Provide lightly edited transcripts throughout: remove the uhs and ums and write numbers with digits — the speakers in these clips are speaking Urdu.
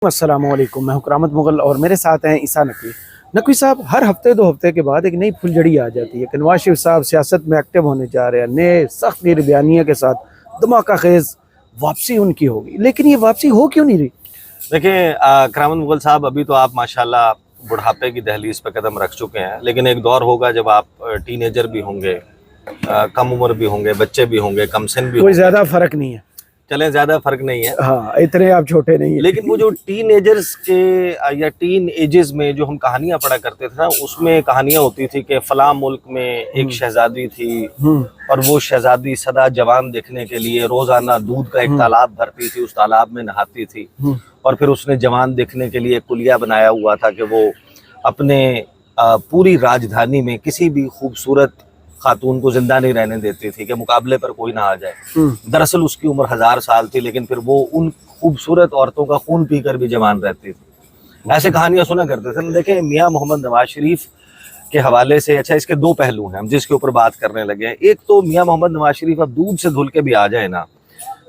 السلام علیکم، میں کرامت مغل اور میرے ساتھ ہیں عیسیٰ نقوی۔ نقوی صاحب، ہر ہفتے دو ہفتے کے بعد ایک نئی پھلجھڑی آ جاتی ہے کہ نواز شریف صاحب سیاست میں ایکٹیو ہونے جا رہے ہیں، نئے سخت بیانیے کے ساتھ دھماکہ خیز واپسی ان کی ہوگی، لیکن یہ واپسی ہو کیوں نہیں رہی؟ دیکھیں کرامت مغل صاحب، ابھی تو آپ ماشاءاللہ بڑھاپے کی دہلیز پہ قدم رکھ چکے ہیں، لیکن ایک دور ہوگا جب آپ ٹین ایجر بھی ہوں گے، کم عمر بھی ہوں گے، بچے بھی ہوں گے، کم سن بھی ہوں کوئی گے۔ زیادہ فرق نہیں ہے، چلیں زیادہ فرق نہیں ہے، ہاں اتنے آپ چھوٹے نہیں ہیں، لیکن وہ جو ٹین ایجرز کے یا ٹین ایجز میں جو ہم کہانیاں پڑھا کرتے تھے نا، اس میں کہانیاں ہوتی تھی کہ فلاں ملک میں ایک شہزادی تھی اور وہ شہزادی سدا جوان دیکھنے کے لیے روزانہ دودھ کا ایک تالاب بھرتی تھی، اس تالاب میں نہاتی تھی، اور پھر اس نے جوان دیکھنے کے لیے ایک کلیہ بنایا ہوا تھا کہ وہ اپنے پوری راجدھانی میں کسی بھی خوبصورت خاتون کو زندہ نہیں رہنے دیتی تھی کہ مقابلے پر کوئی نہ آ جائے۔ دراصل اس کی عمر 1000 سال تھی، لیکن پھر وہ ان خوبصورت عورتوں کا خون پی کر بھی جوان رہتی تھی۔ ایسے کہانیاں سنا کرتے تھے۔ دیکھیں میاں محمد نواز شریف کے حوالے سے، اچھا اس کے دو پہلو ہیں ہم جس کے اوپر بات کرنے لگے ہیں۔ ایک تو میاں محمد نواز شریف اب دودھ سے دھل کے بھی آ جائے نا،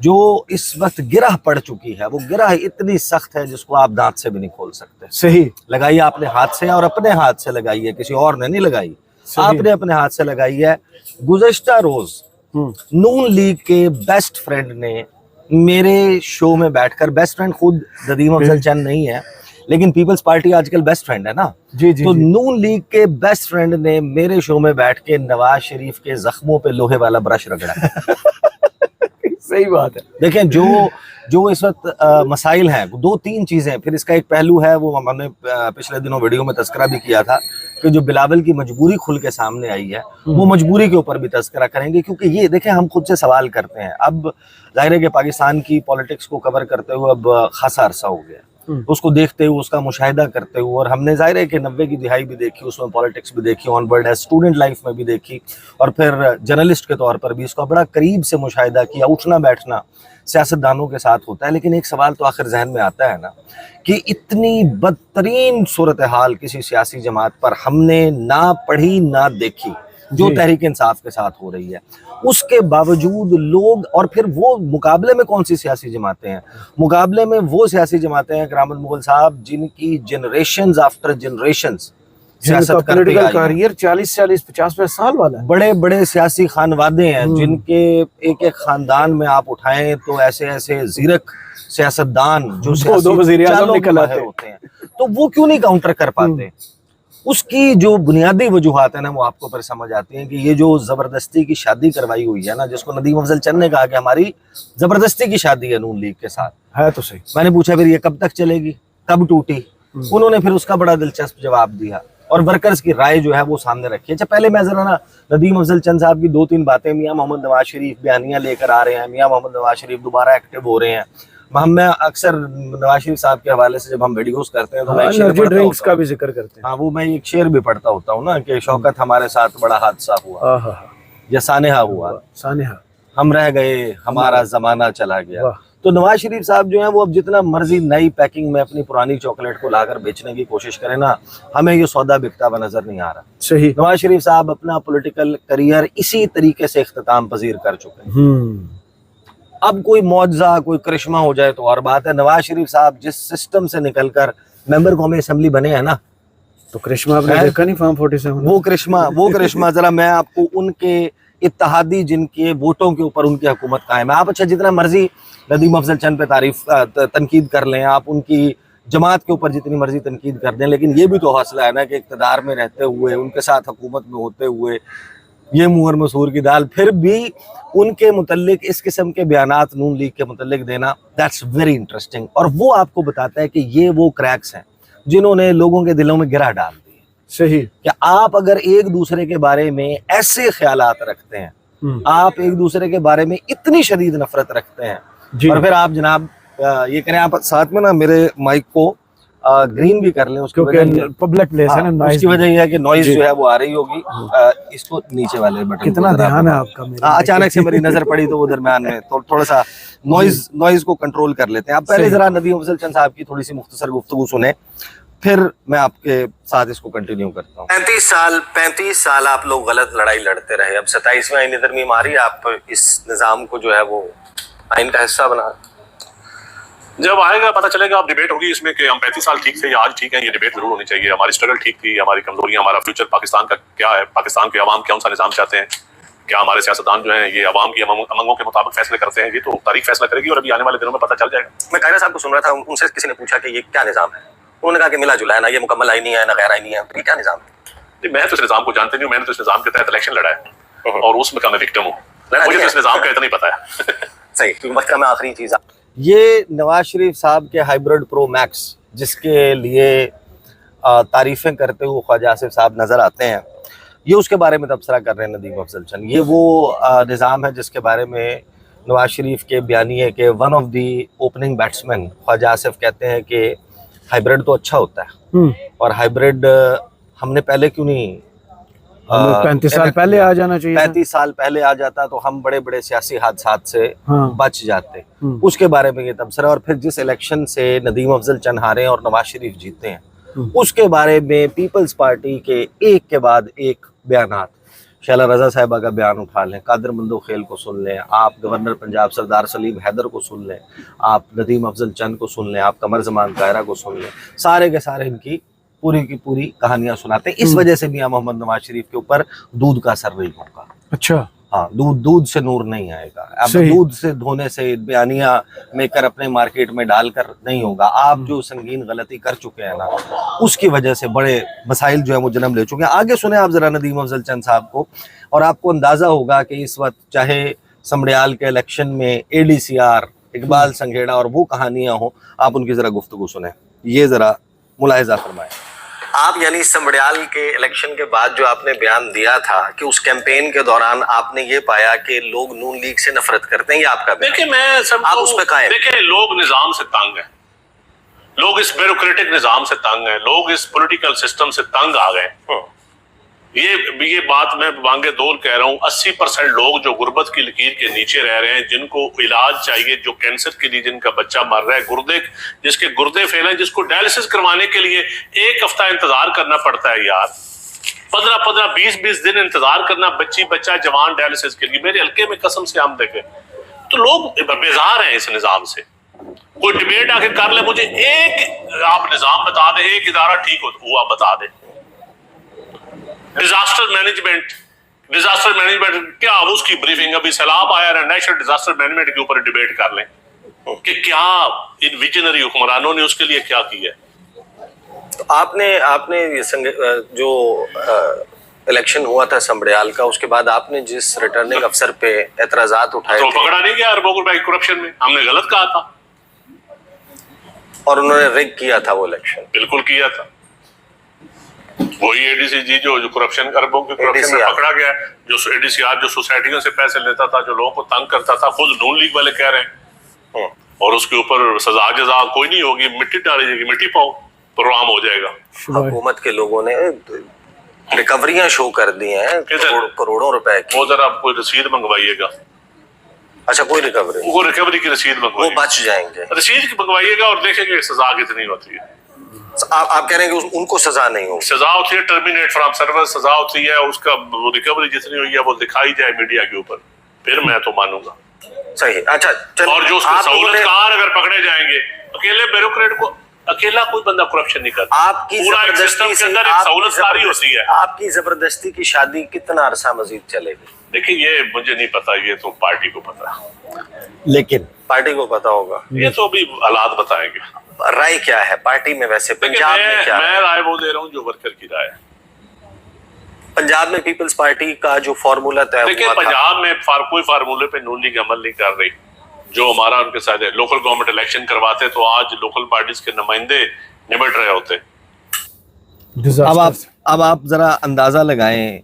جو اس وقت گرہ پڑ چکی ہے، وہ گرہ اتنی سخت ہے جس کو آپ دانت سے بھی نہیں کھول سکتے۔ صحیح لگائی آپ نے ہاتھ سے، اور اپنے ہاتھ سے لگائی ہے، کسی اور نے نہیں لگائی، آپ نے اپنے ہاتھ سے لگائی ہے۔ گزشتہ روز نون لیگ کے بیسٹ فرینڈ نے میرے شو میں بیٹھ کر، بیسٹ فرینڈ خود ندیم افضل چند نہیں ہے، لیکن پیپلز پارٹی آج کل بیسٹ فرینڈ ہے نا، تو نون لیگ کے بیسٹ فرینڈ نے میرے شو میں بیٹھ کے نواز شریف کے زخموں پہ لوہے والا برش رگڑا ہے۔ صحیح بات ہے۔ دیکھیں جو اس وقت مسائل ہیں، دو تین چیزیں، پھر اس کا ایک پہلو ہے، وہ ہم نے پچھلے دنوں ویڈیو میں تذکرہ بھی کیا تھا کہ جو بلاول کی مجبوری کھل کے سامنے آئی ہے، وہ مجبوری کے اوپر بھی تذکرہ کریں گے، کیونکہ یہ دیکھیں ہم خود سے سوال کرتے ہیں۔ اب ظاہر ہے کہ پاکستان کی پولیٹکس کو کور کرتے ہوئے اب خاصا عرصہ ہو گیا، اس کو دیکھتے ہوئے، اس کا مشاہدہ کرتے ہوئے، اور ہم نے ظاہر ہے کہ 90 کی دہائی بھی دیکھی، اس میں پولیٹکس بھی دیکھی، آن ورڈ ایز اسٹوڈنٹ لائف میں بھی دیکھی، اور پھر جرنلسٹ کے طور پر بھی اس کا بڑا قریب سے مشاہدہ کیا۔ اٹھنا بیٹھنا سیاستدانوں کے ساتھ ہوتا ہے، لیکن ایک سوال تو آخر ذہن میں آتا ہے نا کہ اتنی بدترین صورتحال کسی سیاسی جماعت پر ہم نے نہ پڑھی نہ دیکھی جو تحریک انصاف کے ساتھ ہو رہی ہے، اس کے باوجود لوگ، اور پھر وہ مقابلے میں کون سی سیاسی جماعتیں ہیں؟ مقابلے میں وہ سیاسی جماعتیں ہیں کرامت مغل صاحب جن کی جنریشنز آفٹر جنریشنز سیاست کرتے آئی ہیں، کیریئر 40 سال والا ہے، بڑے بڑے سیاسی خانوادے ہیں جن کے ایک ایک خاندان میں آپ اٹھائیں تو ایسے ایسے زیرک سیاستدان جو دو وزیر اعظم چالوں نکل میں آتے ہوتے ہیں، تو وہ کیوں نہیں کاؤنٹر کر پاتے؟ اس کی جو بنیادی وجوہات ہیں نا، وہ آپ کو پھر سمجھ آتی ہیں کہ یہ جو زبردستی کی شادی کروائی ہوئی ہے نا، جس کو ندیم افضل چند نے کہا کہ ہماری زبردستی کی شادی ہے نون لیگ کے ساتھ، ہے تو صحیح۔ میں نے پوچھا پھر یہ کب تک چلے گی، کب ٹوٹی؟ انہوں نے پھر اس کا بڑا دلچسپ جواب دیا، اور ورکرز کی رائے جو ہے وہ سامنے رکھی ہے۔ اچھا پہلے میں ذرا نا ندیم افضل چند صاحب کی دو تین باتیں، میاں محمد نواز شریف بیانیاں لے کر آ رہے ہیں، میاں محمد نواز شریف دوبارہ ایکٹیو ہو رہے ہیں، میں اکثر نواز شریف صاحب کے حوالے سے جب ہم ویڈیوز کرتے ہیں تو میں ایک شعر انرجی پڑھتا ڈرنکس ہوتا کا ہوں، بھی ذکر کرتے ہیں، ہاں وہ میں ایک شعر بھی پڑھتا ہوتا ہوں نا کہ شوکت ہمارے ساتھ بڑا حادثہ ہوا یا سانحہ ہوا، سانحہ ہم رہ گئے ہمارا زمانہ چلا گیا۔ تو نواز شریف صاحب جو ہیں وہ اب جتنا مرضی نئی پیکنگ میں اپنی پرانی چاکلیٹ کو لا کر بیچنے کی کوشش کریں نا، ہمیں یہ سودا بکتا ہوا نظر نہیں آ رہا۔ صحیح۔ نواز شریف صاحب اپنا پولیٹیکل کریئر اسی طریقے سے اختتام پذیر کر چکے ہیں۔ اب کوئی معجزہ، کوئی کرشمہ ہو جائے تو اور بات ہے۔ نواز شریف صاحب جس سسٹم سے نکل کر ممبر قومی اسمبلی بنے ہیں نا، تو کرشمہ آپ نے دیکھا نہیں فارم 47؟ وہ کرشمہ ذرا میں آپ کو ان کے اتحادی جن کے ووٹوں کے اوپر ان کی حکومت قائم ہے، آپ اچھا جتنا مرضی ندیم افضل چند پہ تنقید کر لیں، آپ ان کی جماعت کے اوپر جتنی مرضی تنقید کر دیں، لیکن یہ بھی تو حوصلہ ہے نا کہ اقتدار میں رہتے ہوئے، ان کے ساتھ حکومت میں ہوتے ہوئے، یہ موہر مسور کی دال، پھر بھی ان کے متعلق اس قسم کے بیانات نون لیگ کے متعلق دینا، دیٹس ویری انٹرسٹنگ، اور وہ آپ کو بتاتا ہے کہ یہ وہ کریکس ہیں جنہوں نے لوگوں کے دلوں میں گرہ ڈال دی۔ صحیح کہ آپ اگر ایک دوسرے کے بارے میں ایسے خیالات رکھتے ہیں، آپ ایک دوسرے کے بارے میں اتنی شدید نفرت رکھتے ہیں، اور پھر آپ جناب یہ کریں، آپ ساتھ میں نا میرے مائک کو گرین بھی کر لیں، اس کی وجہ پبلک پلیس ہے نا، اس کی وجہ یہ ہے کہ نوائز جو ہے وہ آ رہی ہوگی، اس کو نیچے والے بٹن کتنا دھیان ہے آپ کا میرے، اچانک سے میری نظر پڑی تو وہ درمیان میں تھوڑا سا نوائز کو کنٹرول کر لیتے ہیں۔ آپ پہلے ذرا ندیم افضل چند صاحب کی تھوڑی سی مختصر گفتگو سنیں، پھر میں آپ کے ساتھ اس کو کنٹینیو کرتا ہوں۔ 35 سال آپ لوگ غلط لڑائی لڑتے رہے، اب 27ویں آئینی ترمیم آ رہی ہے، آپ اس نظام کو جو ہے وہ آئین کا حصہ بنا، جب آئے گا پتہ چلے گا, اب ڈیبیٹ ہوگی اس میں کہ ہم 35 سال ٹھیک تھے یا آج ٹھیک ہیں, یہ ڈیبیٹ ضرور ہونی چاہیے. ہماری اسٹرگل ٹھیک تھی, ہماری کمزوریاں, ہمارا فیوچر پاکستان کا کیا ہے, پاکستان کے عوام کون سا نظام چاہتے ہیں, کیا ہمارے سیاستدان جو ہیں یہ عوام کی امنگوں کے مطابق فیصلے کرتے ہیں, یہ تو تاریخ فیصلہ کرے گی اور ابھی آنے والے دنوں میں پتہ چل جائے گا. میں قائرہ صاحب کو سن رہا تھا, ان سے کسی نے پوچھا کہ یہ کیا نظام ہے, انہوں نے کہا کہ ملا جلا ہے, نہ یہ مکمل آئینی ہے نہ غیر آئینی ہے, یہ کیا نظام ہے؟ میں تو اس نظام کو جانتے نہیں ہوں, میں نے تو اس نظام کے تحت الیکشن لڑا ہے اور اس میں کا میں وکٹم ہوں, مجھے تو اس نظام کا اتنا نہیں پتا ہے. صحیح, کیونکہ وقت کا میں آخری چیز یہ نواز شریف صاحب کے ہائیبرڈ پرو میکس جس کے لیے تعریفیں کرتے ہوئے خواجہ آصف صاحب نظر آتے ہیں, یہ اس کے بارے میں تبصرہ کر رہے ہیں ندیم افضل چند. یہ وہ نظام ہے جس کے بارے میں نواز شریف کے بیانیے کے one of the opening batsman Khawaja Asif کہتے ہیں کہ ہائیبرڈ تو اچھا ہوتا ہے, اور ہائیبرڈ ہم نے پہلے کیوں نہیں 35 سال پہلے آ جانا چاہیے, 35 سال پہلے آ جاتا تو ہم بڑے بڑے سیاسی حادثات سے بچ جاتے. اس کے بارے میں یہ تبصرہ. اور پھر جس الیکشن سے ندیم افضل چند ہارے ہیں اور نواز شریف جیتے ہیں, اس کے بارے میں پیپلز پارٹی کے ایک کے بعد ایک بیانات, شیلہ رضا صاحبہ کا بیان اٹھا لیں, قادر مندوخیل کو سن لیں, آپ گورنر پنجاب سردار سلیم حیدر کو سن لیں, آپ ندیم افضل چند کو سن لیں, آپ قمر زمان قاہرہ کو سن لیں, سارے کے سارے ان کی پوری کی پوری کہانیاں سناتے ہیں. اس وجہ سے میاں محمد نواز شریف کے اوپر دودھ کا اثر نہیں ہوگا. اچھا, ہاں, دودھ سے نور نہیں آئے گا. اب دودھ سے دھونے سے بیانیہ میں کر اپنے مارکیٹ میں ڈال کر نہیں ہوگا. آپ جو سنگین غلطی کر چکے ہیں نا, اس کی وجہ سے بڑے مسائل جو ہیں وہ جنم لے چکے ہیں. آگے سنیں آپ ذرا ندیم افضل چند صاحب کو, اور آپ کو اندازہ ہوگا کہ اس وقت چاہے سمڑیال کے الیکشن میں ADCR اقبال سنگھیڑا اور وہ کہانیاں ہوں, آپ ان کی ذرا گفتگو سنیں, یہ ذرا ملاحظہ فرمائیں. آپ یعنی سمڑیال کے الیکشن کے بعد جو آپ نے بیان دیا تھا کہ اس کیمپین کے دوران آپ نے یہ پایا کہ لوگ نون لیگ سے نفرت کرتے ہیں, یہ آپ کا بیان. دیکھیں میں آپ اس پہ قائم. دیکھیں لوگ نظام سے تنگ ہیں, لوگ اس بیوروکریٹک نظام سے تنگ ہیں, لوگ اس پولیٹیکل سسٹم سے تنگ آ گئے. یہ بات میں بانگے دول کہہ رہا ہوں, 80% لوگ جو غربت کی لکیر کے نیچے رہ رہے ہیں, جن کو علاج چاہیے, جو کینسر کے لیے جن کا بچہ مر رہا ہے, جس کے گردے فیل ہیں, جس کو ڈائلسس کروانے کے لیے 1 ہفتہ انتظار کرنا پڑتا ہے یار, 15 20 دن انتظار کرنا, بچہ جوان ڈائلسس کے لیے. میرے حلقے میں قسم سے ہم دیکھیں تو لوگ بیزار ہیں اس نظام سے. کوئی ڈیبیٹ آ کے کر لے, مجھے ایک آپ نظام بتا دیں, ایک ادارہ ٹھیک ہوا بتا دیں. ڈیزاسٹر مینجمنٹ کیا, اس کی بریفنگ, ابھی سیلاب آیا ہے, نیشنل ڈیزاسٹر مینجمنٹ کے اوپر ڈیبیٹ کر لیں کہ کیا ان ویژنری حکمرانوں نے اس کے لیے کیا کیا ہے. آپ نے جو الیکشن ہوا تھا سمبڑیال کا, اس کے بعد آپ نے جس ریٹرننگ افسر پہ اعتراضات اٹھائے تو پکڑا نہیں گیا اربوں روپے کرپشن میں, ہم نے غلط کہا تھا, اور انہوں نے ریگ کیا تھا وہ الیکشن. بالکل کیا تھا. وہی ADCG جو کرپشن اربوں کی کرپشن میں پکڑا گیا, جو ADCR جو سوسائٹیوں سے پیسے لیتا تھا, جو لوگوں کو تنگ کرتا تھا, خود نون لیگ والے کہہ رہے ہیں, اور اس کے اوپر سزا جزا کوئی نہیں ہوگی, مٹی ڈالی جائے گی, مٹی پاؤ پروگرام ہو جائے گا. حکومت کے لوگوں نے ریکوریاں شو کر دی ہیں کروڑوں روپے کی. وہ ذرا کوئی رسید منگوائیے گا. اچھا, کوئی ریکوری کی رسید وہ منگوائیے, بچ جائیں گے. رسید منگوائیے گا اور دیکھیں گے سزا کتنی ہوتی ہے. آپ کہہ رہے ہیں کہ ان کو سزا نہیں ہوگی. سزا ہوتی ہے ٹرمینیٹ فرام سروس, سزا ہوتی ہے اس کا ریکوری جتنی ہوئی ہے وہ دکھائی جائے میڈیا کے اوپر, پھر میں تو مانوں گا. صحیح. اچھا, اور جو اس کے سہولت کار اگر پکڑے جائیں گے, اکیلے بیوروکریٹ کو اکیلا کوئی بندہ کرپشن نہیں کرتا. آپ کی پورا ایک سسٹم کے اندر ایک سہولت کاری ہوتی ہے. آپ کی زبردستی کی شادی کتنا عرصہ مزید چلے گی؟ دیکھیں یہ مجھے نہیں پتا, یہ تو پارٹی کو پتا, لیکن پارٹی کو پتا ہوگا. یہ تو ابھی حالات بتائیں گے. رائے کیا ہے پارٹی میں ویسے پنجاب میں کیا ہے؟ میں رائے وہ دے رہا ہوں جو ورکر کی رائے ہے. پنجاب میں پیپلز پارٹی کا جو فارمولا طے ہوا تھا, دیکھیں پنجاب میں کوئی فارمولے پہ نون لیگ عمل نہیں کر رہی. جو ہمارا ان کے ساتھ ہے, لوکل گورنمنٹ الیکشن کرواتے تو آج لوکل پارٹیز کے نمائندے نمٹ رہے ہوتے. اب آپ ذرا اندازہ لگائیں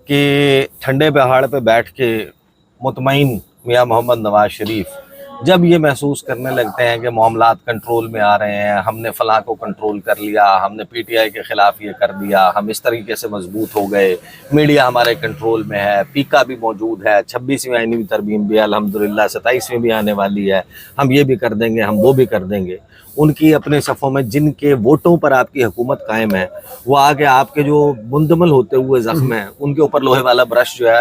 کہ ٹھنڈے پہاڑ پہ بیٹھ کے مطمئن میاں محمد نواز شریف جب یہ محسوس کرنے لگتے ہیں کہ معاملات کنٹرول میں آ رہے ہیں, ہم نے فلاں کو کنٹرول کر لیا, ہم نے PTI کے خلاف یہ کر دیا, ہم اس طریقے سے مضبوط ہو گئے, میڈیا ہمارے کنٹرول میں ہے, پیکا بھی موجود ہے, 26ویں آئینی ترمیم بھی الحمدللہ 27ویں بھی آنے والی ہے, ہم یہ بھی کر دیں گے, ہم وہ بھی کر دیں گے. ان کی اپنے صفوں میں جن کے ووٹوں پر آپ کی حکومت قائم ہے, وہ آگے آپ کے جو مندمل ہوتے ہوئے زخم ہیں ان کے اوپر لوہے والا برش جو ہے